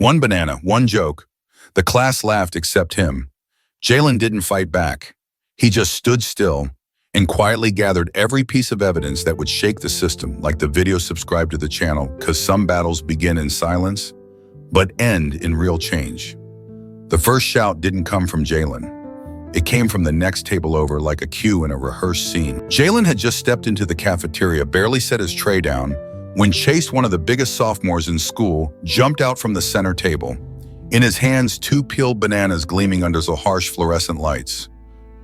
One banana, one joke. The class laughed except him. Jaylen didn't fight back. He just stood still and quietly gathered every piece of evidence that would shake the system, like the video subscribed to the channel, because some battles begin in silence, but end in real change. The first shout didn't come from Jaylen. It came from the next table over, like a cue in a rehearsed scene. Jaylen had just stepped into the cafeteria, barely set his tray down, when Chase, one of the biggest sophomores in school, jumped out from the center table. In his hands, 2 peeled bananas gleaming under the harsh fluorescent lights.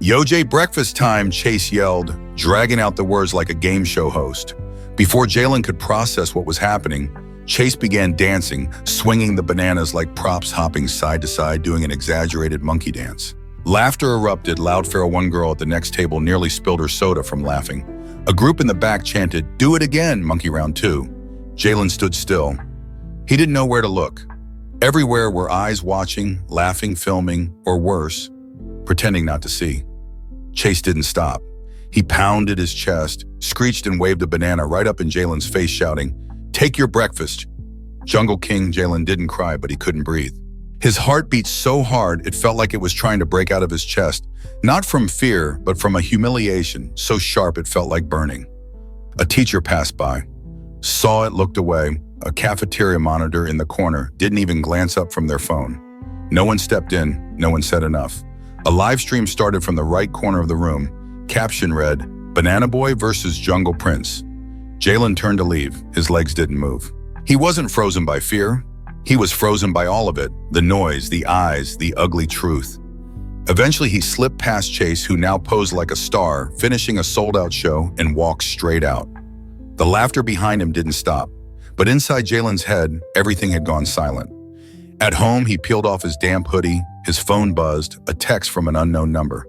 "Yo, Jay, breakfast time," Chase yelled, dragging out the words like a game show host. Before Jaylen could process what was happening, Chase began dancing, swinging the bananas like props, hopping side to side, doing an exaggerated monkey dance. Laughter erupted. Loudfare, one girl at the next table, nearly spilled her soda from laughing. A group in the back chanted, "Do it again, monkey round 2." Jaylen stood still. He didn't know where to look. Everywhere were eyes watching, laughing, filming, or worse, pretending not to see. Chase didn't stop. He pounded his chest, screeched and waved a banana right up in Jaylen's face, shouting, "Take your breakfast." Jungle King Jaylen didn't cry, but he couldn't breathe. His heart beat so hard it felt like it was trying to break out of his chest, not from fear, but from a humiliation so sharp it felt like burning. A teacher passed by, saw it, looked away. A cafeteria monitor in the corner didn't even glance up from their phone. No one stepped in, no one said enough. A live stream started from the right corner of the room. Caption read, "Banana Boy versus Jungle Prince." Jaylen turned to leave. His legs didn't move. He wasn't frozen by fear. He was frozen by all of it, the noise, the eyes, the ugly truth. Eventually, he slipped past Chase, who now posed like a star, finishing a sold-out show, and walked straight out. The laughter behind him didn't stop, but inside Jaylen's head, everything had gone silent. At home, he peeled off his damp hoodie. His phone buzzed, a text from an unknown number.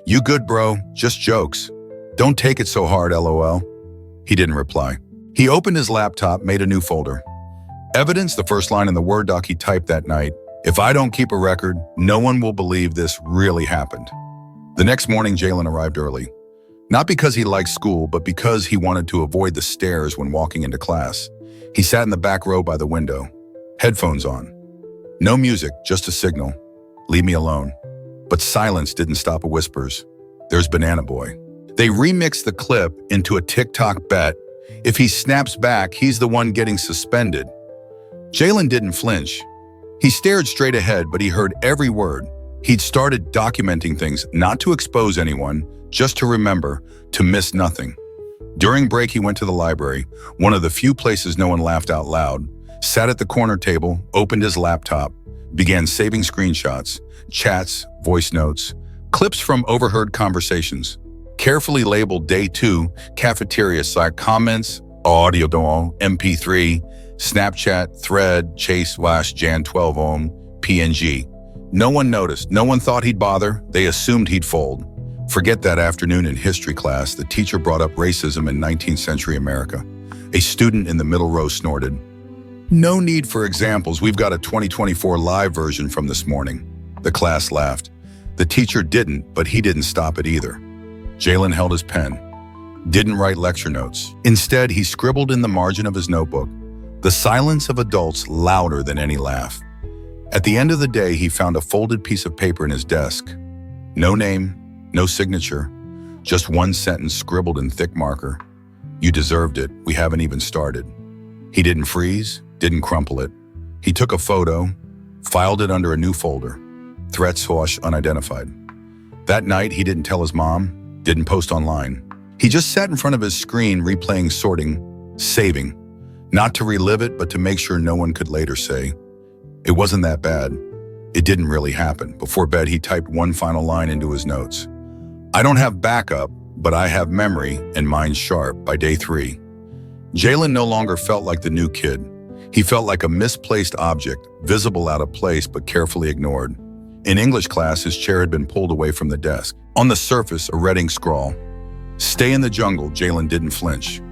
"You good, bro? Just jokes. Don't take it so hard, LOL." He didn't reply. He opened his laptop, made a new folder. Evidence, the first line in the Word doc he typed that night. "If I don't keep a record, no one will believe this really happened." The next morning, Jaylen arrived early. Not because he liked school, but because he wanted to avoid the stares when walking into class. He sat in the back row by the window, headphones on. No music, just a signal. "Leave me alone." But silence didn't stop at whispers. "There's Banana Boy." They remixed the clip into a TikTok bet. If he snaps back, he's the one getting suspended. Jaylen didn't flinch. He stared straight ahead, but he heard every word. He'd started documenting things, not to expose anyone, just to remember, to miss nothing. During break, he went to the library, one of the few places no one laughed out loud, sat at the corner table, opened his laptop, began saving screenshots, chats, voice notes, clips from overheard conversations. Carefully labeled Day 2, cafeteria site comments, audio demo, MP3, Snapchat, thread, Chase/Jan 12 ohm, PNG. No one noticed. No one thought he'd bother. They assumed he'd fold. Forget that afternoon in history class, the teacher brought up racism in 19th century America. A student in the middle row snorted. "No need for examples. We've got a 2024 live version from this morning." The class laughed. The teacher didn't, but he didn't stop it either. Jaylen held his pen. Didn't write lecture notes. Instead, he scribbled in the margin of his notebook, "The silence of adults louder than any laugh." At the end of the day, he found a folded piece of paper in his desk. No name, no signature, just one sentence scribbled in thick marker. "You deserved it. We haven't even started." He didn't freeze, didn't crumple it. He took a photo, filed it under a new folder. Threats Hosh unidentified. That night, he didn't tell his mom, didn't post online. He just sat in front of his screen, replaying, sorting, saving. Not to relive it, but to make sure no one could later say, "It wasn't that bad. It didn't really happen." Before bed, he typed one final line into his notes. "I don't have backup, but I have memory, and mine's sharp." By day 3, Jaylen no longer felt like the new kid. He felt like a misplaced object, visible out of place but carefully ignored. In English class, his chair had been pulled away from the desk. On the surface, a red ink scrawl. "Stay in the jungle." Jaylen didn't flinch.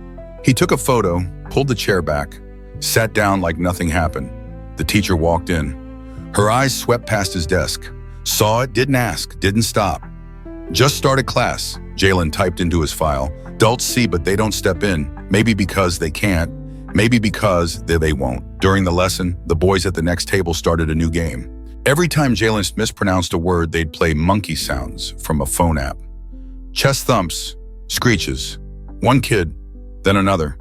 He took a photo, pulled the chair back, sat down like nothing happened. The teacher walked in. Her eyes swept past his desk. Saw it, didn't ask, didn't stop. "Just started class," Jaylen typed into his file. "Adults see, but they don't step in. Maybe because they can't. Maybe because they won't. During the lesson, the boys at the next table started a new game. Every time Jaylen mispronounced a word, they'd play monkey sounds from a phone app. Chest thumps, screeches. One kid, then another.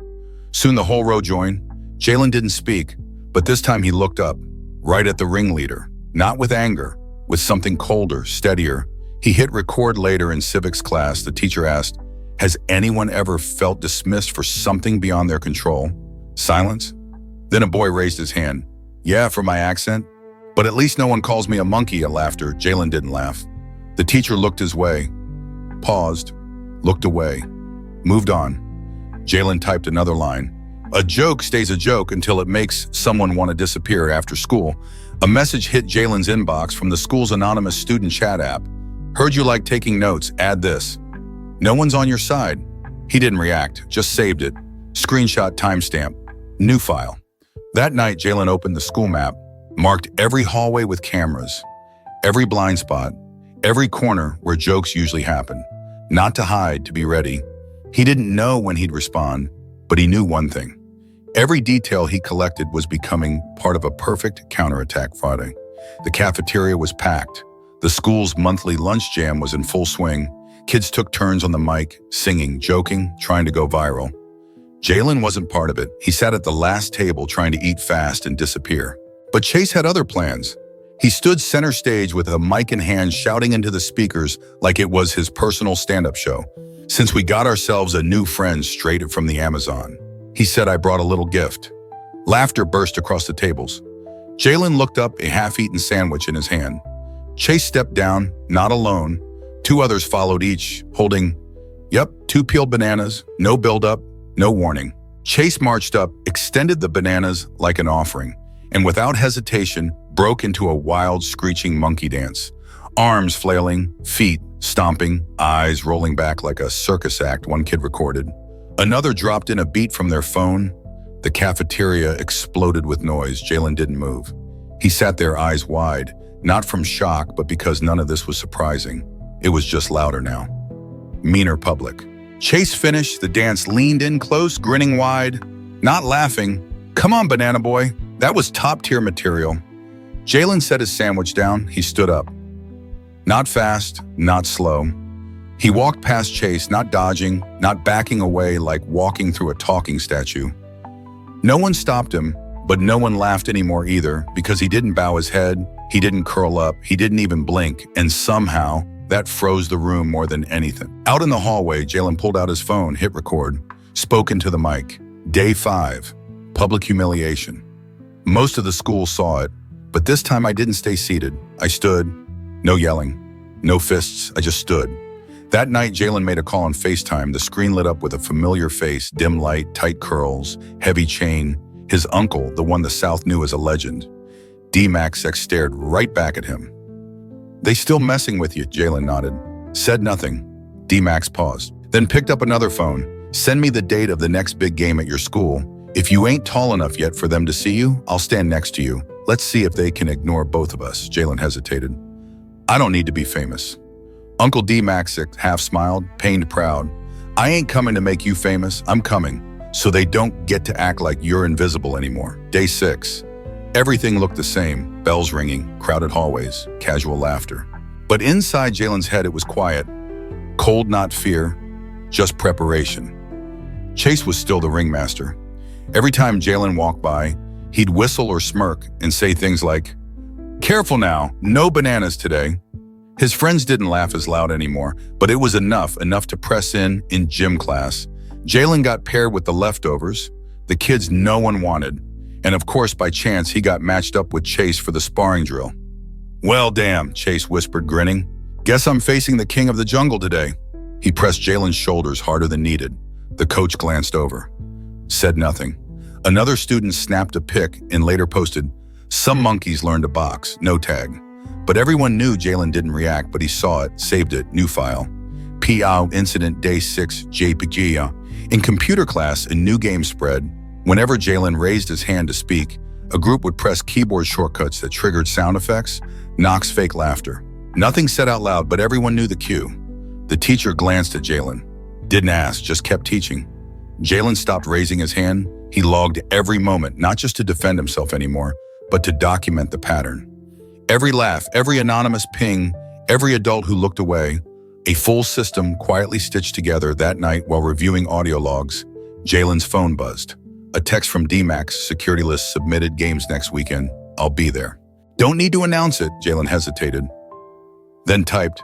Soon the whole row joined. Jaylen didn't speak, but this time he looked up, right at the ringleader. Not with anger, with something colder, steadier. He hit record later in civics class. The teacher asked, "Has anyone ever felt dismissed for something beyond their control?" Silence. Then a boy raised his hand. "Yeah, for my accent. But at least no one calls me a monkey." A laughter. Jaylen didn't laugh. The teacher looked his way, paused, looked away, moved on. Jaylen typed another line. A joke stays a joke until it makes someone want to disappear after school. A message hit Jaylen's inbox from the school's anonymous student chat app. "Heard you like taking notes, add this." "No one's on your side." He didn't react, just saved it. Screenshot, timestamp, new file. That night, Jaylen opened the school map, marked every hallway with cameras, every blind spot, every corner where jokes usually happen. Not to hide, to be ready. He didn't know when he'd respond, but he knew one thing. Every detail he collected was becoming part of a perfect counterattack Friday. The cafeteria was packed. The school's monthly lunch jam was in full swing. Kids took turns on the mic, singing, joking, trying to go viral. Jaylen wasn't part of it. He sat at the last table trying to eat fast and disappear. But Chase had other plans. He stood center stage with a mic in hand, shouting into the speakers like it was his personal stand-up show. "Since we got ourselves a new friend straight from the Amazon," he said, "I brought a little gift." Laughter burst across the tables. Jaylen looked up, a half-eaten sandwich in his hand. Chase stepped down, not alone. Two others followed, each holding, two peeled bananas, no build-up, no warning. Chase marched up, extended the bananas like an offering, and without hesitation, broke into a wild, screeching monkey dance. Arms flailing, feet stomping, eyes rolling back like a circus act, one kid recorded. Another dropped in a beat from their phone. The cafeteria exploded with noise. Jaylen didn't move. He sat there, eyes wide, not from shock, but because none of this was surprising. It was just louder now. Meaner public. Chase finished the dance, leaned in close, grinning wide, not laughing. "Come on, banana boy. That was top-tier material." Jaylen set his sandwich down. He stood up. Not fast, not slow. He walked past Chase, not dodging, not backing away like walking through a talking statue. No one stopped him, but no one laughed anymore either, because he didn't bow his head, he didn't curl up, he didn't even blink, and somehow that froze the room more than anything. Out in the hallway, Jaylen pulled out his phone, hit record, spoke into the mic. Day 5, public humiliation. Most of the school saw it, but this time I didn't stay seated. I stood. No yelling, no fists, I just stood. That night, Jaylen made a call on FaceTime. The screen lit up with a familiar face, dim light, tight curls, heavy chain. His uncle, the one the South knew as a legend. D-Max stared right back at him. "They still messing with you," Jaylen nodded. Said nothing. D-Max paused, then picked up another phone. "Send me the date of the next big game at your school. If you ain't tall enough yet for them to see you, I'll stand next to you. Let's see if they can ignore both of us." Jaylen hesitated. "I don't need to be famous." Uncle D-Max half smiled, pained proud. "I ain't coming to make you famous, I'm coming, so they don't get to act like you're invisible anymore." Day 6. Everything looked the same, bells ringing, crowded hallways, casual laughter. But inside Jaylen's head it was quiet. Cold, not fear, just preparation. Chase was still the ringmaster. Every time Jaylen walked by, he'd whistle or smirk and say things like, "Careful now, no bananas today." His friends didn't laugh as loud anymore, but it was enough to press in gym class. Jaylen got paired with the leftovers, the kids no one wanted, and of course by chance he got matched up with Chase for the sparring drill. "Well damn," Chase whispered, grinning. "Guess I'm facing the king of the jungle today." He pressed Jaylen's shoulders harder than needed. The coach glanced over, said nothing. Another student snapped a pic and later posted, "Some monkeys learn to box, no tag." But everyone knew Jaylen didn't react, but he saw it, saved it, new file. POW incident day 6, JPG. In computer class, a new game spread. Whenever Jaylen raised his hand to speak, a group would press keyboard shortcuts that triggered sound effects, Knox fake laughter. Nothing said out loud, but everyone knew the cue. The teacher glanced at Jaylen. Didn't ask, just kept teaching. Jaylen stopped raising his hand. He logged every moment, not just to defend himself anymore, but to document the pattern. Every laugh, every anonymous ping, every adult who looked away, a full system quietly stitched together. That night while reviewing audio logs, Jaylen's phone buzzed. A text from DMAX, security list submitted, games next weekend. I'll be there. Don't need to announce it, Jaylen hesitated. Then typed,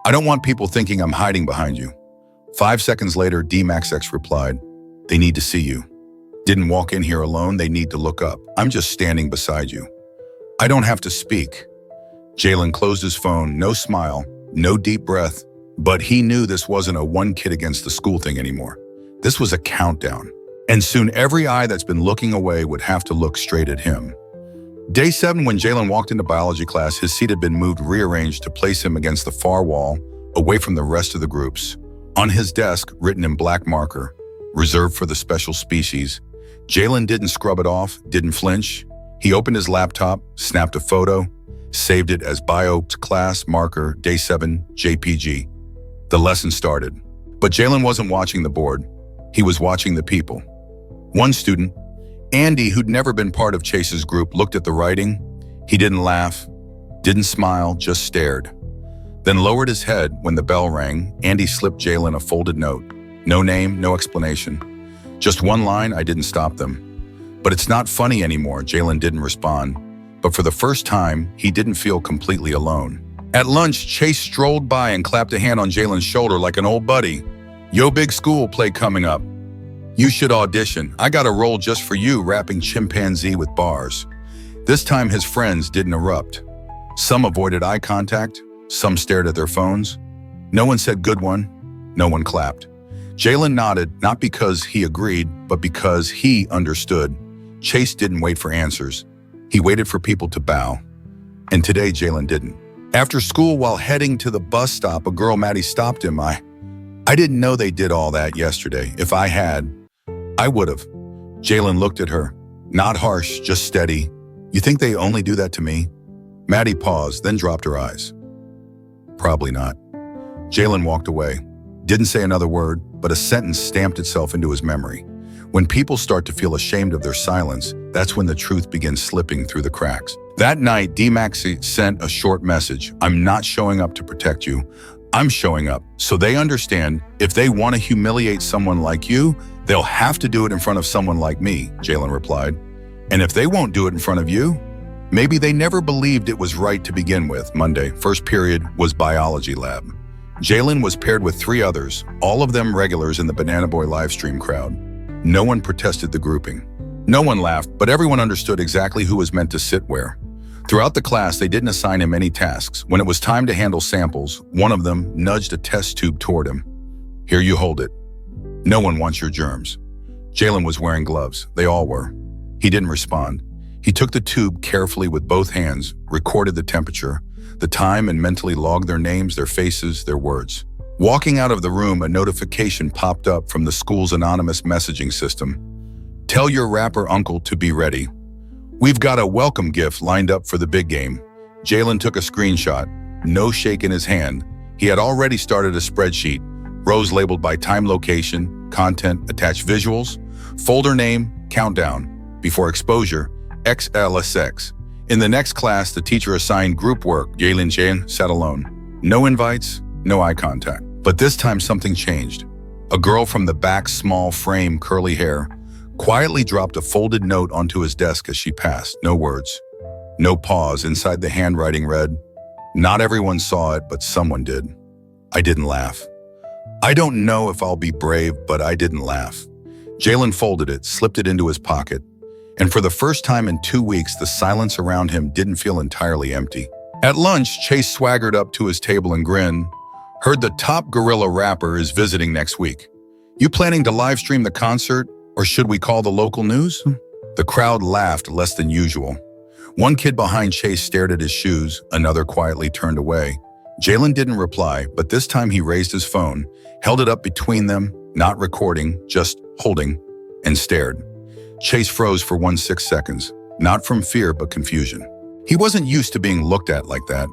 I don't want people thinking I'm hiding behind you. 5 seconds later, DMAX replied, they need to see you. Didn't walk in here alone, they need to look up. I'm just standing beside you. I don't have to speak. Jaylen closed his phone, no smile, no deep breath, but he knew this wasn't a one kid against the school thing anymore. This was a countdown. And soon every eye that's been looking away would have to look straight at him. Day 7, when Jaylen walked into biology class, his seat had been rearranged to place him against the far wall, away from the rest of the groups. On his desk, written in black marker, reserved for the special species. Jaylen didn't scrub it off, didn't flinch. He opened his laptop, snapped a photo, saved it as bio class marker, day 7, JPG. The lesson started. But Jaylen wasn't watching the board. He was watching the people. One student, Andy, who'd never been part of Chase's group, looked at the writing. He didn't laugh, didn't smile, just stared. Then lowered his head when the bell rang. Andy slipped Jaylen a folded note. No name, no explanation. Just one line, I didn't stop them. But it's not funny anymore, Jaylen didn't respond. But for the first time, he didn't feel completely alone. At lunch, Chase strolled by and clapped a hand on Jaylen's shoulder like an old buddy. Yo, big school play coming up. You should audition. I got a role just for you, rapping chimpanzee with bars. This time his friends didn't erupt. Some avoided eye contact, some stared at their phones. No one said good one, no one clapped. Jaylen nodded, not because he agreed, but because he understood. Chase didn't wait for answers. He waited for people to bow. And today Jaylen didn't. After school, while heading to the bus stop, a girl, Maddie, stopped him. I didn't know they did all that yesterday. If I had, I would have. Jaylen looked at her. Not harsh, just steady. You think they only do that to me? Maddie paused, then dropped her eyes. Probably not. Jaylen walked away. Didn't say another word, but a sentence stamped itself into his memory. When people start to feel ashamed of their silence, that's when the truth begins slipping through the cracks. That night, DMAX sent a short message. I'm not showing up to protect you. I'm showing up so they understand if they want to humiliate someone like you, they'll have to do it in front of someone like me, Jaylen replied. And if they won't do it in front of you, maybe they never believed it was right to begin with. Monday, first period, was biology lab. Jaylen was paired with 3 others, all of them regulars in the Banana Boy livestream crowd. No one protested the grouping. No one laughed, but everyone understood exactly who was meant to sit where. Throughout the class, they didn't assign him any tasks. When it was time to handle samples, one of them nudged a test tube toward him. Here, you hold it. No one wants your germs. Jaylen was wearing gloves. They all were. He didn't respond. He took the tube carefully with both hands, recorded the temperature, the time, and mentally logged their names, their faces, their words. Walking out of the room, a notification popped up from the school's anonymous messaging system. Tell your rapper uncle to be ready. We've got a welcome gift lined up for the big game. Jaylen took a screenshot, no shake in his hand. He had already started a spreadsheet, rows labeled by time, location, content, attached visuals, folder name, countdown. Before exposure, XLSX. In the next class, the teacher assigned group work. Jaylen sat alone. No invites, no eye contact. But this time something changed. A girl from the back, small frame, curly hair, quietly dropped a folded note onto his desk as she passed. No words, no pause. Inside the handwriting read, not everyone saw it, but someone did. I didn't laugh. I don't know if I'll be brave, but I didn't laugh. Jaylen folded it, slipped it into his pocket. And for the first time in 2 weeks, the silence around him didn't feel entirely empty. At lunch, Chase swaggered up to his table and grinned. Heard the top gorilla rapper is visiting next week. You planning to live stream the concert, or should we call the local news? The crowd laughed less than usual. One kid behind Chase stared at his shoes, another quietly turned away. Jaylen didn't reply, but this time he raised his phone, held it up between them, not recording, just holding, and stared. Chase froze for 1 seconds, not from fear but confusion. He wasn't used to being looked at like that.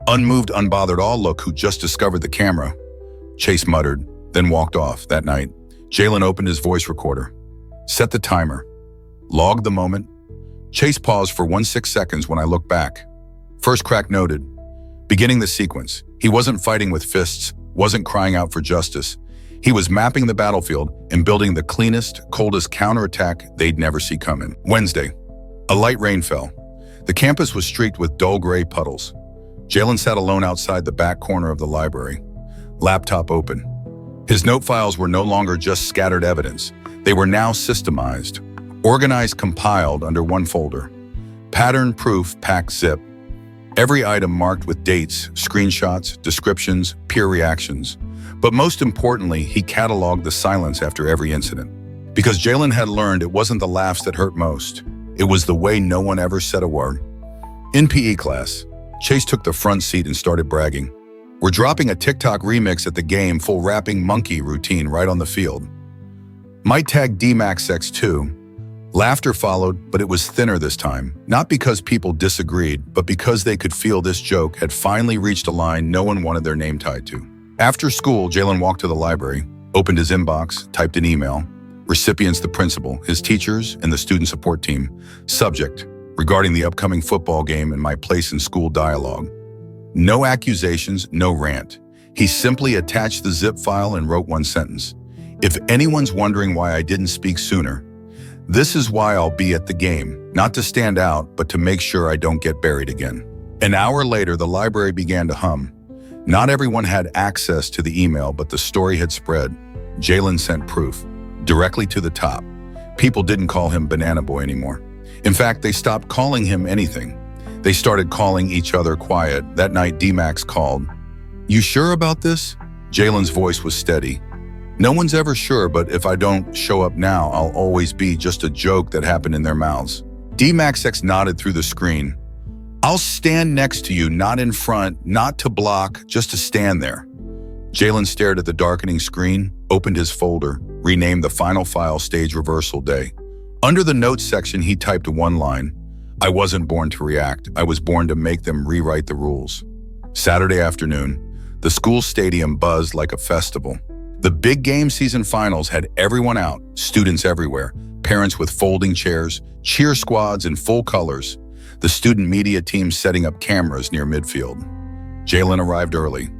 Unmoved, unbothered, all look who just discovered the camera. Chase muttered, then walked off. That night, Jaylen opened his voice recorder. Set the timer. Log the moment. Chase paused for 16 seconds when I looked back. First crack noted. Beginning the sequence. He wasn't fighting with fists, wasn't crying out for justice. He was mapping the battlefield and building the cleanest, coldest counterattack they'd never see coming. Wednesday. A light rain fell. The campus was streaked with dull gray puddles. Jaylen sat alone outside the back corner of the library, laptop open. His note files were no longer just scattered evidence. They were now systemized, organized, compiled under one folder. Pattern, proof, pack, zip. Every item marked with dates, screenshots, descriptions, peer reactions. But most importantly, he cataloged the silence after every incident. Because Jaylen had learned it wasn't the laughs that hurt most. It was the way no one ever said a word. In PE class, Chase took the front seat and started bragging. We're dropping a TikTok remix at the game, full rapping monkey routine right on the field. Might tag DMAXX too. Laughter followed, but it was thinner this time. Not because people disagreed, but because they could feel this joke had finally reached a line no one wanted their name tied to. After school, Jaylen walked to the library, opened his inbox, typed an email. Recipients: the principal, his teachers, and the student support team. Subject: regarding the upcoming football game and my place in school dialogue. No accusations, no rant. He simply attached the zip file and wrote one sentence. If anyone's wondering why I didn't speak sooner, this is why I'll be at the game, not to stand out, but to make sure I don't get buried again. An hour later, the library began to hum. Not everyone had access to the email, but the story had spread. Jaylen sent proof, directly to the top. People didn't call him Banana Boy anymore. In fact, they stopped calling him anything. They started calling each other quiet. That night, D-Max called. You sure about this? Jaylen's voice was steady. No one's ever sure, but if I don't show up now, I'll always be just a joke that happened in their mouths. DMAXX nodded through the screen. I'll stand next to you, not in front, not to block, just to stand there. Jaylen stared at the darkening screen, opened his folder, renamed the final file Stage Reversal Day. Under the notes section, he typed one line. I wasn't born to react. I was born to make them rewrite the rules. Saturday afternoon, the school stadium buzzed like a festival. The big game season finals had everyone out, students everywhere, parents with folding chairs, cheer squads in full colors, the student media team setting up cameras near midfield. Jaylen arrived early,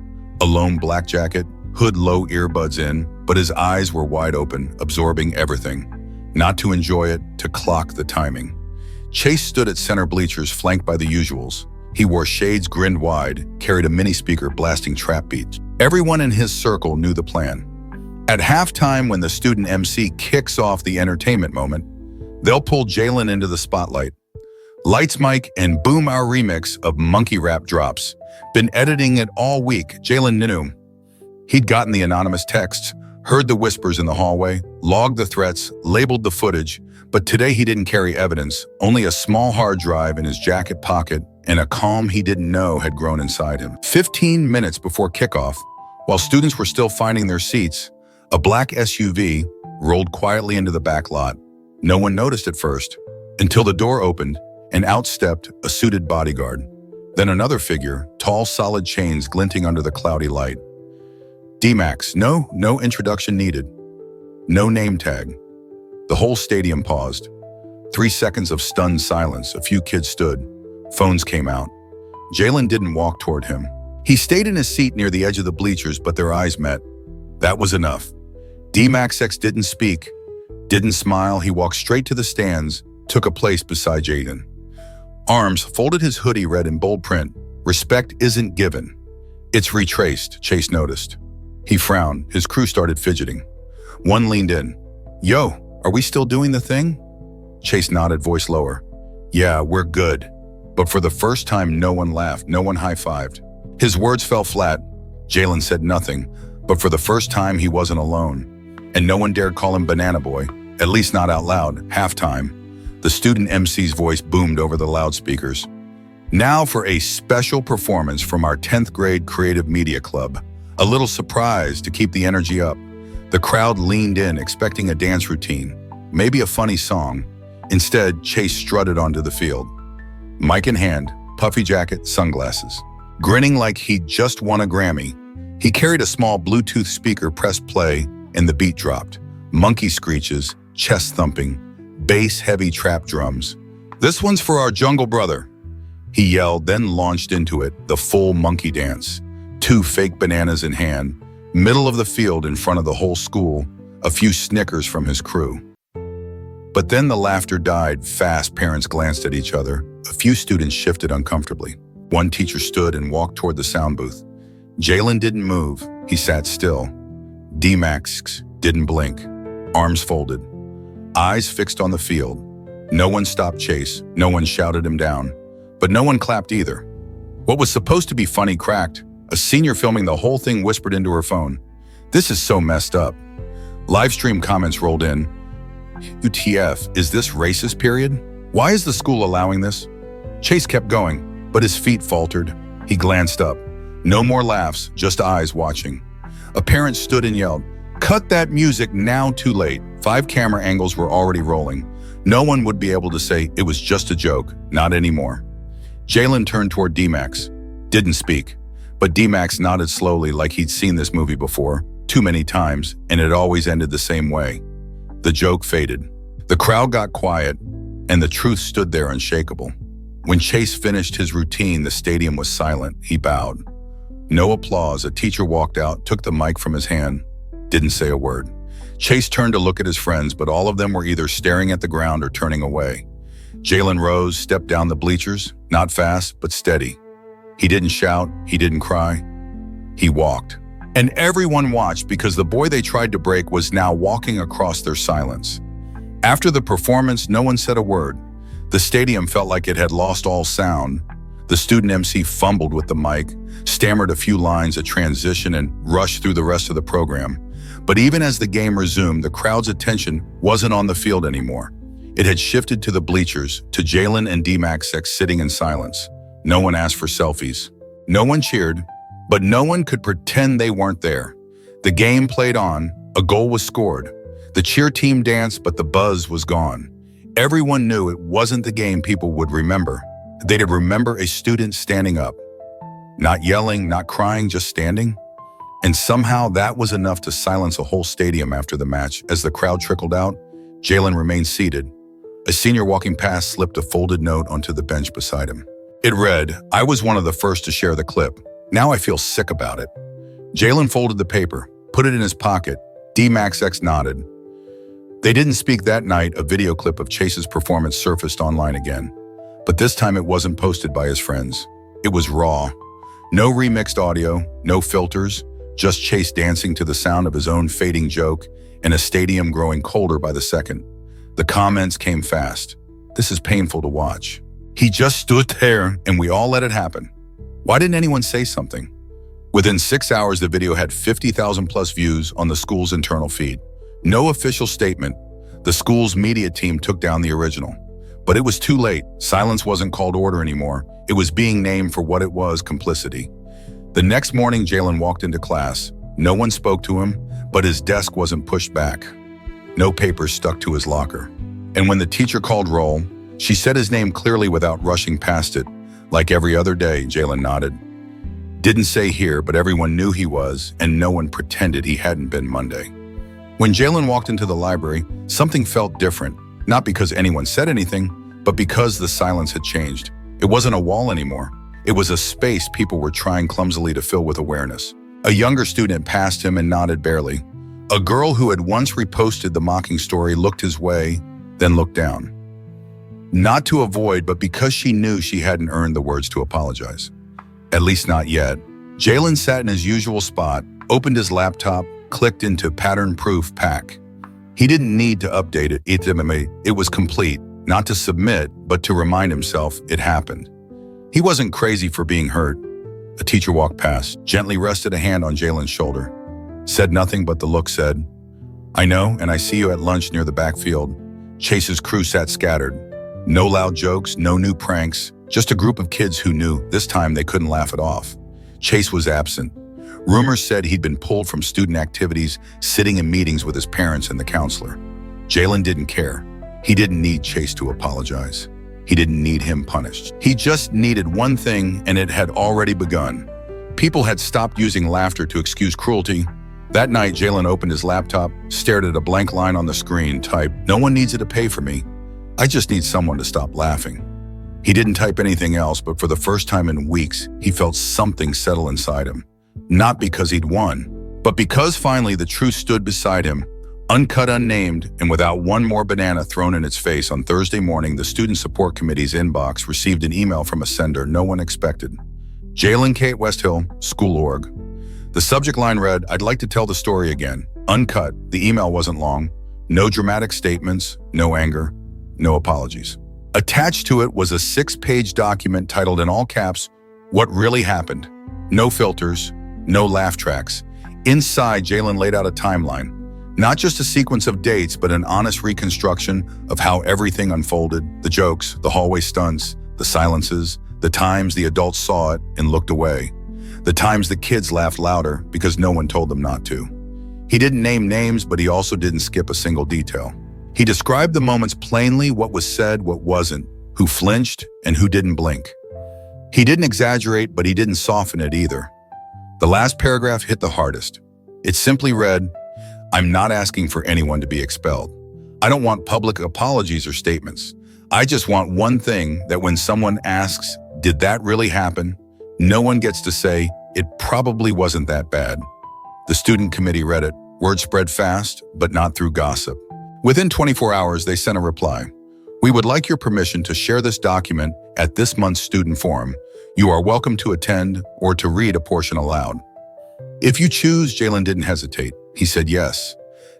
a lone black jacket, hood low, earbuds in, but his eyes were wide open, absorbing everything. Not to enjoy it, to clock the timing. Chase stood at center bleachers flanked by the usuals. He wore shades, grinned wide, carried a mini speaker blasting trap beats. Everyone in his circle knew the plan. At halftime, when the student MC kicks off the entertainment moment, they'll pull Jaylen into the spotlight. Lights, mic, and boom, our remix of Monkey Rap drops. Been editing it all week, Jaylen knew. He'd gotten the anonymous texts, heard the whispers in the hallway, logged the threats, labeled the footage, but today he didn't carry evidence, only a small hard drive in his jacket pocket and a calm he didn't know had grown inside him. 15 minutes before kickoff, while students were still finding their seats, a black SUV rolled quietly into the back lot. No one noticed at first, until the door opened and out stepped a suited bodyguard. Then another figure, tall, solid chains glinting under the cloudy light. D-Max, no introduction needed. No name tag. The whole stadium paused. 3 seconds of stunned silence. A few kids stood. Phones came out. Jaylen didn't walk toward him. He stayed in his seat near the edge of the bleachers, but their eyes met. That was enough. DMAXX didn't speak, didn't smile. He walked straight to the stands, took a place beside Jaylen. Arms folded, his hoodie read in bold print, respect isn't given. It's retraced, Chase noticed. He frowned, his crew started fidgeting. One leaned in. Yo, are we still doing the thing? Chase nodded, voice lower. Yeah, we're good. But for the first time, no one laughed, no one high-fived. His words fell flat. Jaylen said nothing, but for the first time, he wasn't alone. And no one dared call him Banana Boy, at least not out loud. Halftime, the student MC's voice boomed over the loudspeakers. Now for a special performance from our 10th grade creative media club. A little surprise to keep the energy up. The crowd leaned in, expecting a dance routine, maybe a funny song. Instead, Chase strutted onto the field. Mic in hand, puffy jacket, sunglasses. Grinning like he'd just won a Grammy, he carried a small Bluetooth speaker, pressed play, and the beat dropped. Monkey screeches, chest thumping, bass-heavy trap drums. "This one's for our jungle brother," he yelled, then launched into it, the full monkey dance. 2 fake bananas in hand, middle of the field in front of the whole school, a few snickers from his crew. But then the laughter died fast. Parents glanced at each other. A few students shifted uncomfortably. One teacher stood and walked toward the sound booth. Jaylen didn't move. He sat still. D-Max didn't blink. Arms folded. Eyes fixed on the field. No one stopped Chase. No one shouted him down. But no one clapped either. What was supposed to be funny cracked. A senior filming the whole thing whispered into her phone, "This is so messed up." Livestream comments rolled in. "UTF, is this racist period? Why is the school allowing this?" Chase kept going, but his feet faltered. He glanced up. No more laughs, just eyes watching. A parent stood and yelled, "Cut that music now, too late." 5 camera angles were already rolling. No one would be able to say it was just a joke, not anymore. Jaylen turned toward D-Max. Didn't speak, but D-Max nodded slowly like he'd seen this movie before, too many times, and it always ended the same way. The joke faded. The crowd got quiet, and the truth stood there unshakable. When Chase finished his routine, the stadium was silent. He bowed. No applause. A teacher walked out, took the mic from his hand, didn't say a word. Chase turned to look at his friends, but all of them were either staring at the ground or turning away. Jaylen rose, stepped down the bleachers, not fast, but steady. He didn't shout, he didn't cry. He walked. And everyone watched because the boy they tried to break was now walking across their silence. After the performance, no one said a word. The stadium felt like it had lost all sound. The student MC fumbled with the mic, stammered a few lines at transition, and rushed through the rest of the program. But even as the game resumed, the crowd's attention wasn't on the field anymore. It had shifted to the bleachers, to Jaylen and D-Max sitting in silence. No one asked for selfies. No one cheered, but no one could pretend they weren't there. The game played on. A goal was scored. The cheer team danced, but the buzz was gone. Everyone knew it wasn't the game people would remember. They'd remember a student standing up. Not yelling, not crying, just standing. And somehow that was enough to silence a whole stadium after the match. As the crowd trickled out, Jaylen remained seated. A senior walking past slipped a folded note onto the bench beside him. It read, "I was one of the first to share the clip. Now I feel sick about it." Jaylen folded the paper, put it in his pocket. D-Max nodded. They didn't speak that night. A video clip of Chase's performance surfaced online again. But this time it wasn't posted by his friends. It was raw. No remixed audio, no filters, just Chase dancing to the sound of his own fading joke and a stadium growing colder by the second. The comments came fast. "This is painful to watch. He just stood there and we all let it happen. Why didn't anyone say something?" Within 6 hours, the video had 50,000 plus views on the school's internal feed. No official statement. The school's media team took down the original. But it was too late. Silence wasn't called order anymore. It was being named for what it was, complicity. The next morning, Jaylen walked into class. No one spoke to him, but his desk wasn't pushed back. No papers stuck to his locker. And when the teacher called roll, she said his name clearly without rushing past it. Like every other day, Jaylen nodded. Didn't say here, but everyone knew he was, and no one pretended he hadn't been Monday. When Jaylen walked into the library, something felt different. Not because anyone said anything, but because the silence had changed. It wasn't a wall anymore. It was a space people were trying clumsily to fill with awareness. A younger student passed him and nodded barely. A girl who had once reposted the mocking story looked his way, then looked down. Not to avoid, but because she knew she hadn't earned the words to apologize. At least not yet. Jaylen sat in his usual spot, opened his laptop, clicked into pattern-proof pack. He didn't need to update it. It was complete, not to submit, but to remind himself it happened. He wasn't crazy for being hurt. A teacher walked past, gently rested a hand on Jaylen's shoulder. Said nothing, but the look said, "I know, and I see you at lunch near the backfield." Chase's crew sat scattered. No loud jokes, no new pranks, just a group of kids who knew this time they couldn't laugh it off. Chase was absent. Rumors said he'd been pulled from student activities, sitting in meetings with his parents and the counselor. Jaylen didn't care. He didn't need Chase to apologize. He didn't need him punished. He just needed one thing, and it had already begun. People had stopped using laughter to excuse cruelty. That night, Jaylen opened his laptop, stared at a blank line on the screen, typed, "No one needs it to pay for me." I just need someone to stop laughing. He didn't type anything else, but for the first time in weeks, he felt something settle inside him. Not because he'd won, but because finally the truth stood beside him, uncut, unnamed, and without one more banana thrown in its face. On Thursday morning, the Student Support Committee's inbox received an email from a sender no one expected. Jaylen K. at Westhill, School Org. The subject line read, "I'd like to tell the story again." Uncut, the email wasn't long. No dramatic statements, no anger, no apologies. Attached to it was a 6-page document titled in all caps, "What Really Happened." No filters, no laugh tracks. Inside, Jaylen laid out a timeline. Not just a sequence of dates, but an honest reconstruction of how everything unfolded. The jokes, the hallway stunts, the silences, the times the adults saw it and looked away. The times the kids laughed louder because no one told them not to. He didn't name names, but he also didn't skip a single detail. He described the moments plainly, what was said, what wasn't, who flinched, and who didn't blink. He didn't exaggerate, but he didn't soften it either. The last paragraph hit the hardest. It simply read, "I'm not asking for anyone to be expelled. I don't want public apologies or statements. I just want one thing, that when someone asks, 'Did that really happen?' no one gets to say, 'It probably wasn't that bad.'" The student committee read it. Word spread fast, but not through gossip. Within 24 hours, they sent a reply. "We would like your permission to share this document at this month's student forum. You are welcome to attend or to read a portion aloud." "If you choose," Jaylen didn't hesitate. He said yes.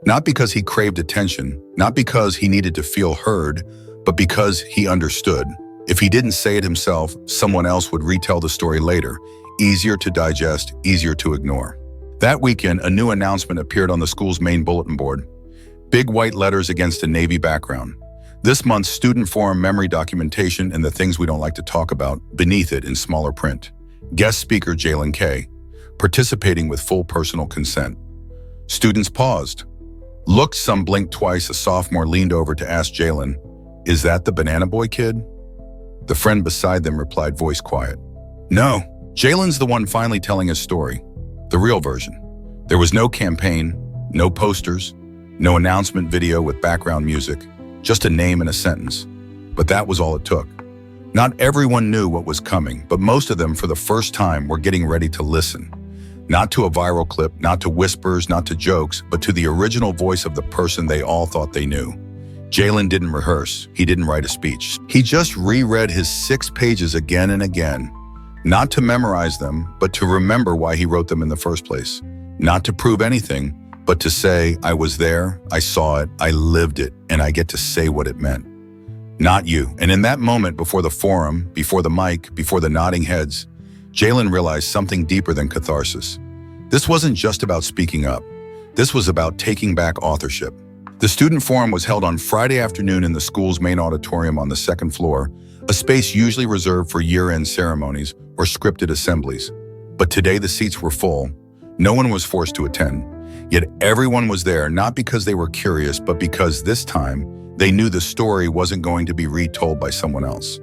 Not because he craved attention, not because he needed to feel heard, but because he understood. If he didn't say it himself, someone else would retell the story later. Easier to digest, easier to ignore. That weekend, a new announcement appeared on the school's main bulletin board. Big white letters against a navy background. "This month's student forum memory documentation and the things we don't like to talk about," beneath it in smaller print. Guest speaker Jaylen K. Participating with full personal consent. Students paused. Looked, some blinked twice. A sophomore leaned over to ask Jaylen, "Is that the banana boy kid?" The friend beside them replied, voice quiet, "No." Jaylen's the one finally telling his story. The real version. There was no campaign, no posters, no announcement video with background music, just a name and a sentence. But that was all it took. Not everyone knew what was coming, but most of them, for the first time, were getting ready to listen. Not to a viral clip, not to whispers, not to jokes, but to the original voice of the person they all thought they knew. Jaylen didn't rehearse. He didn't write a speech. He just reread his 6 pages again and again. Not to memorize them, but to remember why he wrote them in the first place. Not to prove anything, but to say, "I was there, I saw it, I lived it, and I get to say what it meant." Not you. And in that moment, before the forum, before the mic, before the nodding heads, Jaylen realized something deeper than catharsis. This wasn't just about speaking up. This was about taking back authorship. The student forum was held on Friday afternoon in the school's main auditorium on the 2nd floor, a space usually reserved for year-end ceremonies or scripted assemblies. But today the seats were full. No one was forced to attend. Yet everyone was there, not because they were curious, but because this time they knew the story wasn't going to be retold by someone else.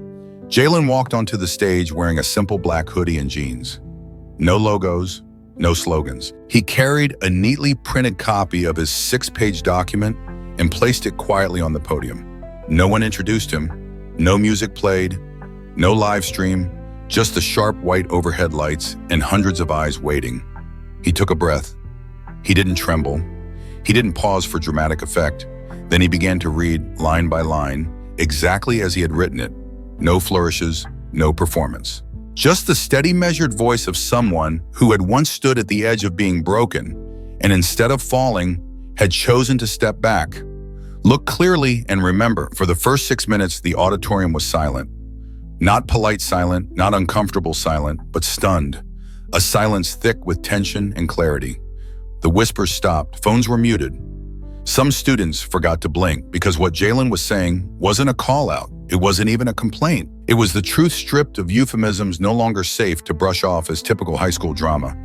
Jaylen walked onto the stage wearing a simple black hoodie and jeans. No logos, no slogans. He carried a neatly printed copy of his 6-page document and placed it quietly on the podium. No one introduced him, no music played, no live stream, just the sharp white overhead lights and hundreds of eyes waiting. He took a breath. He didn't tremble. He didn't pause for dramatic effect. Then he began to read, line by line, exactly as he had written it. No flourishes, no performance. Just the steady, measured voice of someone who had once stood at the edge of being broken, and instead of falling, had chosen to step back. Look clearly and remember, for the first 6 minutes, the auditorium was silent. Not polite silent, not uncomfortable silent, but stunned. A silence thick with tension and clarity. The whispers stopped, phones were muted. Some students forgot to blink because what Jaylen was saying wasn't a call-out. It wasn't even a complaint. It was the truth stripped of euphemisms no longer safe to brush off as typical high school drama.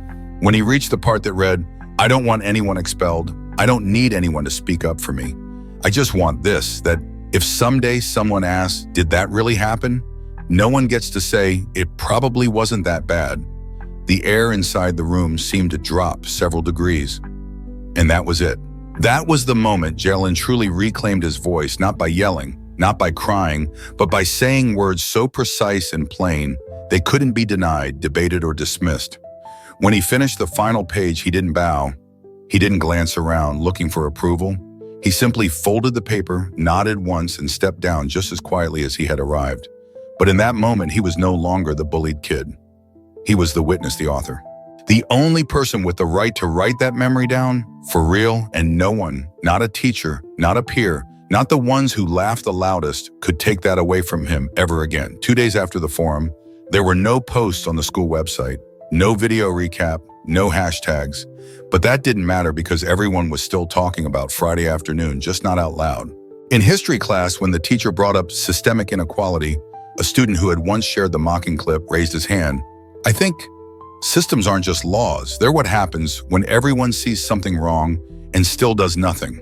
When he reached the part that read, "I don't want anyone expelled. I don't need anyone to speak up for me. I just want this, that if someday someone asks, 'Did that really happen?' no one gets to say, 'It probably wasn't that bad.'" The air inside the room seemed to drop several degrees. And that was it. That was the moment Jaylen truly reclaimed his voice, not by yelling, not by crying, but by saying words so precise and plain they couldn't be denied, debated, or dismissed. When he finished the final page, he didn't bow. He didn't glance around looking for approval. He simply folded the paper, nodded once, and stepped down just as quietly as he had arrived. But in that moment, he was no longer the bullied kid. He was the witness, the author. The only person with the right to write that memory down, for real, and no one, not a teacher, not a peer, not the ones who laughed the loudest, could take that away from him ever again. 2 days after the forum, there were no posts on the school website, no video recap, no hashtags. But that didn't matter because everyone was still talking about Friday afternoon, just not out loud. In history class, when the teacher brought up systemic inequality, a student who had once shared the mocking clip raised his hand. I think systems aren't just laws. They're what happens when everyone sees something wrong and still does nothing.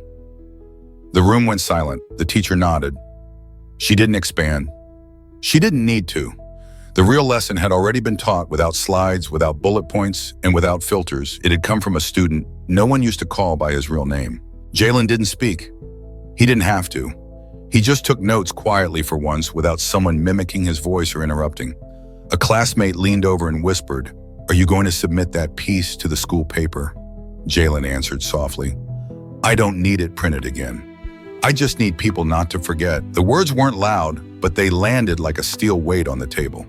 The room went silent. The teacher nodded. She didn't expand. She didn't need to. The real lesson had already been taught without slides, without bullet points, and without filters. It had come from a student no one used to call by his real name. Jaylen didn't speak. He didn't have to. He just took notes quietly for once without someone mimicking his voice or interrupting. A classmate leaned over and whispered, "Are you going to submit that piece to the school paper?" Jaylen answered softly, "I don't need it printed again. I just need people not to forget." The words weren't loud, but they landed like a steel weight on the table.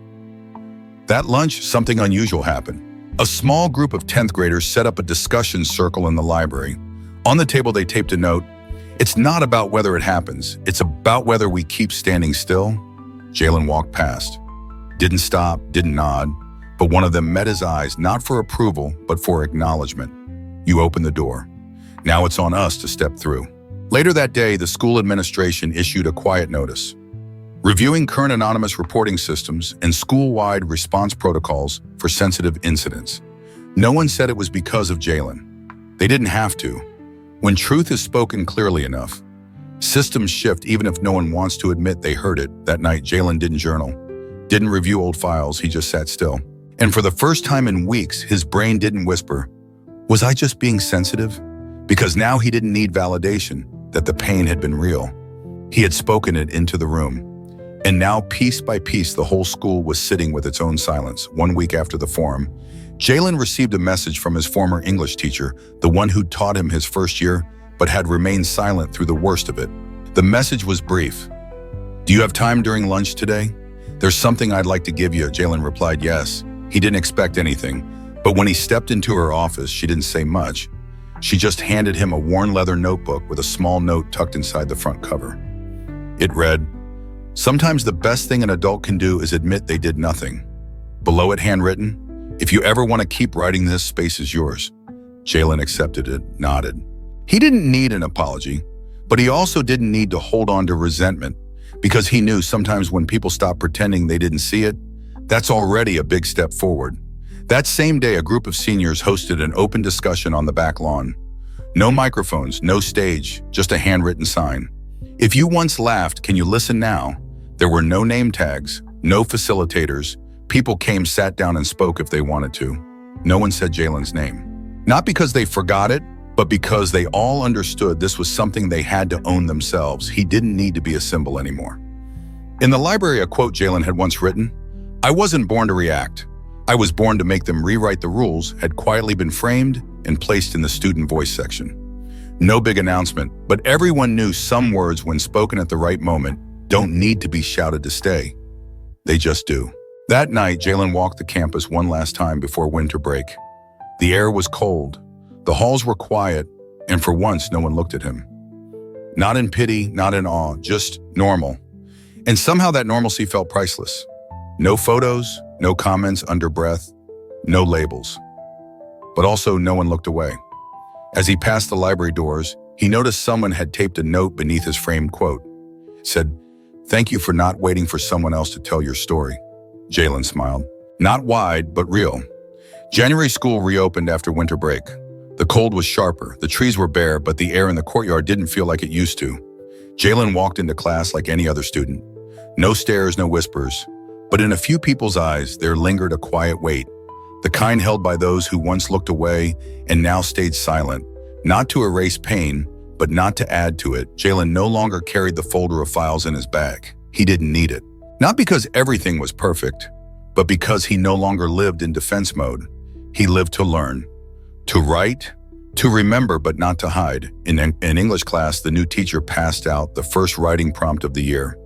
That lunch, something unusual happened. A small group of 10th graders set up a discussion circle in the library. On the table, they taped a note. "It's not about whether it happens. It's about whether we keep standing still." Jaylen walked past. Didn't stop, didn't nod, but one of them met his eyes, not for approval, but for acknowledgement. "You opened the door. Now it's on us to step through." Later that day, the school administration issued a quiet notice, reviewing current anonymous reporting systems and school-wide response protocols for sensitive incidents. No one said it was because of Jaylen. They didn't have to. When truth is spoken clearly enough, systems shift even if no one wants to admit they heard it. That night, Jaylen didn't journal, didn't review old files, he just sat still. And for the first time in weeks, his brain didn't whisper, "Was I just being sensitive?" Because now he didn't need validation that the pain had been real. He had spoken it into the room. And now, piece by piece, the whole school was sitting with its own silence. 1 week after the forum, Jaylen received a message from his former English teacher, the one who taught him his first year, but had remained silent through the worst of it. The message was brief. "Do you have time during lunch today? There's something I'd like to give you." Jaylen replied yes. He didn't expect anything, but when he stepped into her office, she didn't say much. She just handed him a worn leather notebook with a small note tucked inside the front cover. It read, "Sometimes the best thing an adult can do is admit they did nothing." Below it, handwritten, "If you ever want to keep writing, this space is yours." Jaylen accepted it, nodded. He didn't need an apology, but he also didn't need to hold on to resentment, because he knew sometimes when people stop pretending they didn't see it, that's already a big step forward. That same day, a group of seniors hosted an open discussion on the back lawn. No microphones, no stage, just a handwritten sign. "If you once laughed, can you listen now?" There were no name tags, no facilitators. People came, sat down, and spoke if they wanted to. No one said Jaylen's name. Not because they forgot it, but because they all understood this was something they had to own themselves. He didn't need to be a symbol anymore. In the library, a quote Jaylen had once written, "I wasn't born to react. I was born to make them rewrite the rules," had quietly been framed and placed in the student voice section. No big announcement, but everyone knew some words, when spoken at the right moment, don't need to be shouted to stay. They just do. That night, Jaylen walked the campus one last time before winter break. The air was cold, the halls were quiet, and for once, no one looked at him. Not in pity, not in awe, just normal. And somehow that normalcy felt priceless. No photos, no comments under breath, no labels. But also, no one looked away. As he passed the library doors, he noticed someone had taped a note beneath his framed quote. It said, "Thank you for not waiting for someone else to tell your story." Jaylen smiled. Not wide, but real. January school reopened after winter break. The cold was sharper, the trees were bare, but the air in the courtyard didn't feel like it used to. Jaylen walked into class like any other student. No stares, no whispers. But in a few people's eyes, there lingered a quiet weight, the kind held by those who once looked away and now stayed silent, not to erase pain, but not to add to it. Jaylen no longer carried the folder of files in his bag. He didn't need it. Not because everything was perfect, but because he no longer lived in defense mode. He lived to learn, to write, to remember, but not to hide. In English class, the new teacher passed out the first writing prompt of the year.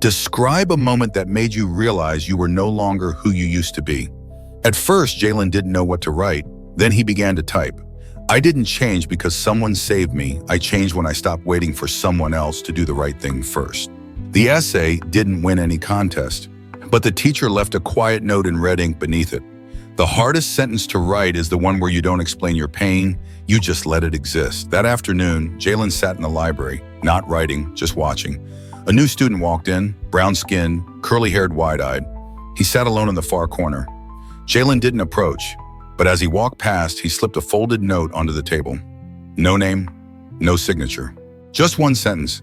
Describe a moment that made you realize you were no longer who you used to be. At first, Jaylen didn't know what to write. Then he began to type. I didn't change because someone saved me. I changed when I stopped waiting for someone else to do the right thing first. The essay didn't win any contest, but the teacher left a quiet note in red ink beneath it. The hardest sentence to write is the one where you don't explain your pain, you just let it exist. That afternoon, Jaylen sat in the library, not writing, just watching. A new student walked in, brown-skinned, curly-haired, wide-eyed. He sat alone in the far corner. Jaylen didn't approach, but as he walked past, he slipped a folded note onto the table. No name, no signature. Just one sentence.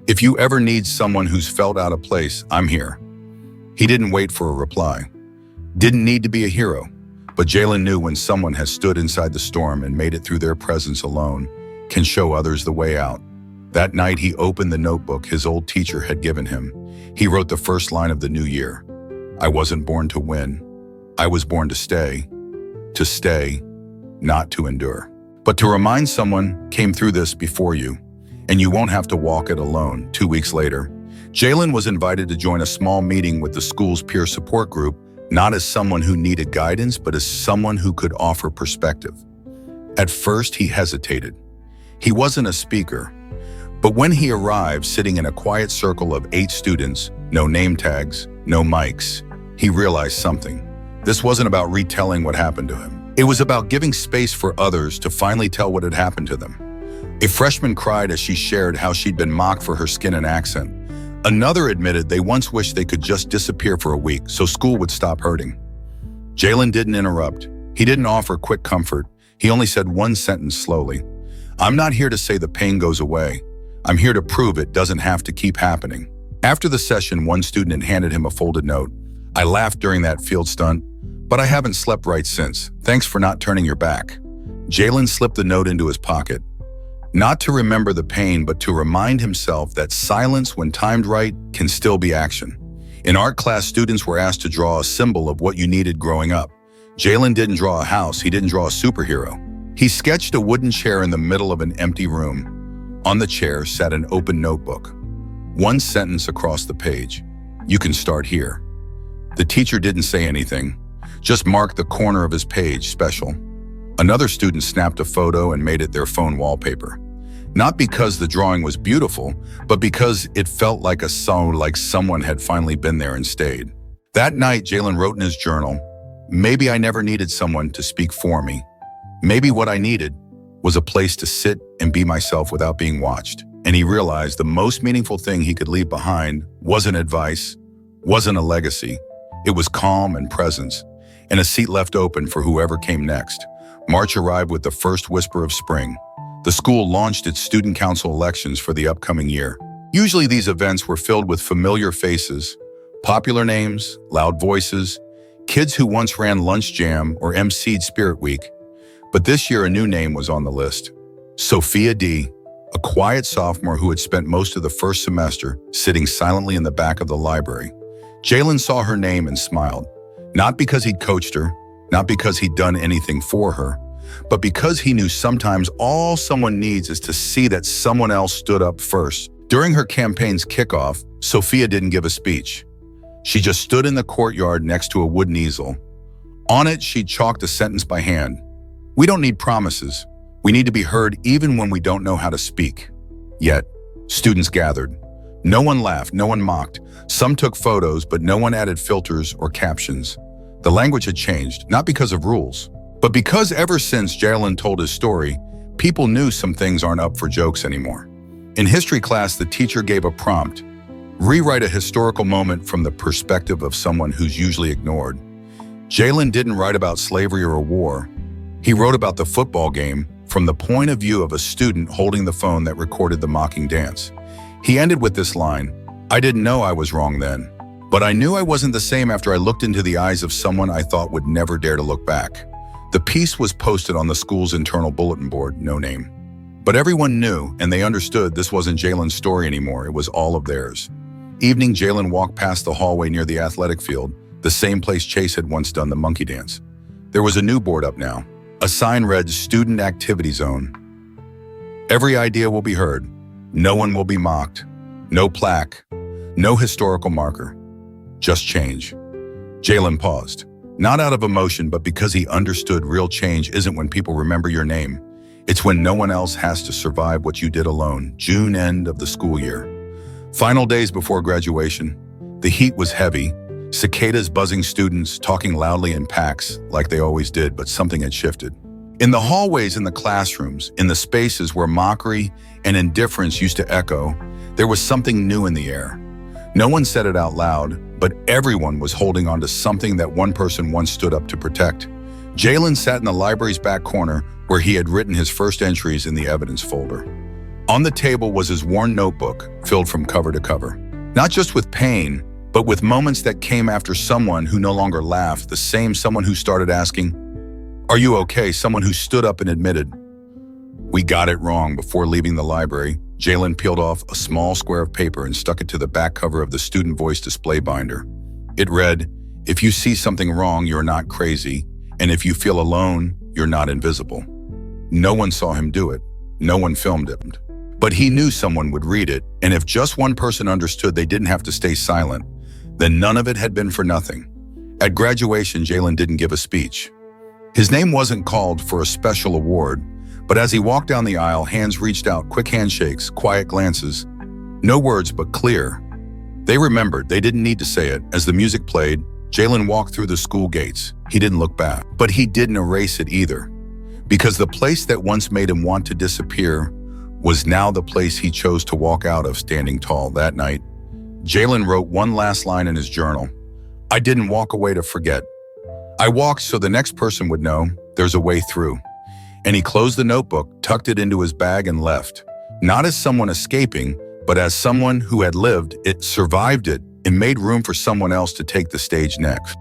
If you ever need someone who's felt out of place, I'm here. He didn't wait for a reply. Didn't need to be a hero, but Jaylen knew when someone has stood inside the storm and made it through their presence alone, can show others the way out. That night, he opened the notebook his old teacher had given him. He wrote the first line of the new year. I wasn't born to win. I was born to stay, not to endure. But to remind someone came through this before you, and you won't have to walk it alone. 2 weeks later, Jaylen was invited to join a small meeting with the school's peer support group, not as someone who needed guidance, but as someone who could offer perspective. At first, he hesitated. He wasn't a speaker, but when he arrived sitting in a quiet circle of 8 students, no name tags, no mics, he realized something. This wasn't about retelling what happened to him. It was about giving space for others to finally tell what had happened to them. A freshman cried as she shared how she'd been mocked for her skin and accent. Another admitted they once wished they could just disappear for a week so school would stop hurting. Jaylen didn't interrupt. He didn't offer quick comfort. He only said one sentence slowly. I'm not here to say the pain goes away. I'm here to prove it doesn't have to keep happening. After the session, one student handed him a folded note. I laughed during that field stunt, but I haven't slept right since. Thanks for not turning your back. Jaylen slipped the note into his pocket. Not to remember the pain, but to remind himself that silence, when timed right, can still be action. In art class, students were asked to draw a symbol of what you needed growing up. Jaylen didn't draw a house, he didn't draw a superhero. He sketched a wooden chair in the middle of an empty room. On the chair sat an open notebook. One sentence across the page. You can start here. The teacher didn't say anything, just marked the corner of his page special. Another student snapped a photo and made it their phone wallpaper. Not because the drawing was beautiful, but because it felt like a song, like someone had finally been there and stayed. That night, Jaylen wrote in his journal, maybe I never needed someone to speak for me. Maybe what I needed was a place to sit and be myself without being watched. And he realized the most meaningful thing he could leave behind wasn't advice, wasn't a legacy. It was calm and presence, and a seat left open for whoever came next. March arrived with the first whisper of spring. The school launched its student council elections for the upcoming year. Usually these events were filled with familiar faces, popular names, loud voices, kids who once ran Lunch Jam or emceed Spirit Week. But this year a new name was on the list. Sophia D., a quiet sophomore who had spent most of the first semester sitting silently in the back of the library. Jaylen saw her name and smiled, not because he'd coached her, not because he'd done anything for her, but because he knew sometimes all someone needs is to see that someone else stood up first. During her campaign's kickoff, Sophia didn't give a speech. She just stood in the courtyard next to a wooden easel. On it, she chalked a sentence by hand. We don't need promises. We need to be heard even when we don't know how to speak. Yet, students gathered. No one laughed, no one mocked. Some took photos, but no one added filters or captions. The language had changed, not because of rules, but because ever since Jaylen told his story, people knew some things aren't up for jokes anymore. In history class, the teacher gave a prompt. Rewrite a historical moment from the perspective of someone who's usually ignored. Jaylen didn't write about slavery or a war. He wrote about the football game from the point of view of a student holding the phone that recorded the mocking dance. He ended with this line, I didn't know I was wrong then, but I knew I wasn't the same after I looked into the eyes of someone I thought would never dare to look back. The piece was posted on the school's internal bulletin board, no name. But everyone knew, and they understood this wasn't Jaylen's story anymore, it was all of theirs. Evening, Jaylen walked past the hallway near the athletic field, the same place Chase had once done the monkey dance. There was a new board up now. A sign read, "Student Activity Zone." Every idea will be heard. No one will be mocked. No plaque. No historical marker. Just change. Jaylen paused. Not out of emotion, but because he understood real change isn't when people remember your name. It's when no one else has to survive what you did alone. June end of the school year. Final days before graduation. The heat was heavy. Cicadas buzzing, students talking loudly in packs like they always did, but something had shifted. In the hallways, in the classrooms, in the spaces where mockery and indifference used to echo, there was something new in the air. No one said it out loud, but everyone was holding on to something that one person once stood up to protect. Jaylen sat in the library's back corner where he had written his first entries in the evidence folder. On the table was his worn notebook, filled from cover to cover. Not just with pain, but with moments that came after someone who no longer laughed, the same someone who started asking, "Are you okay?" Someone who stood up and admitted, "We got it wrong." Before leaving the library, Jaylen peeled off a small square of paper and stuck it to the back cover of the student voice display binder. It read, "If you see something wrong, you're not crazy, and if you feel alone, you're not invisible." No one saw him do it. No one filmed it. But he knew someone would read it, and if just one person understood they didn't have to stay silent, then none of it had been for nothing. At graduation, Jaylen didn't give a speech. His name wasn't called for a special award, but as he walked down the aisle, hands reached out, quick handshakes, quiet glances. No words, but clear. They remembered, they didn't need to say it. As the music played, Jaylen walked through the school gates. He didn't look back, but he didn't erase it either. Because the place that once made him want to disappear was now the place he chose to walk out of, standing tall. That night, Jaylen wrote one last line in his journal. "I didn't walk away to forget. I walked so the next person would know there's a way through." And he closed the notebook, tucked it into his bag, and left. Not as someone escaping, but as someone who had lived it, survived it, and made room for someone else to take the stage next.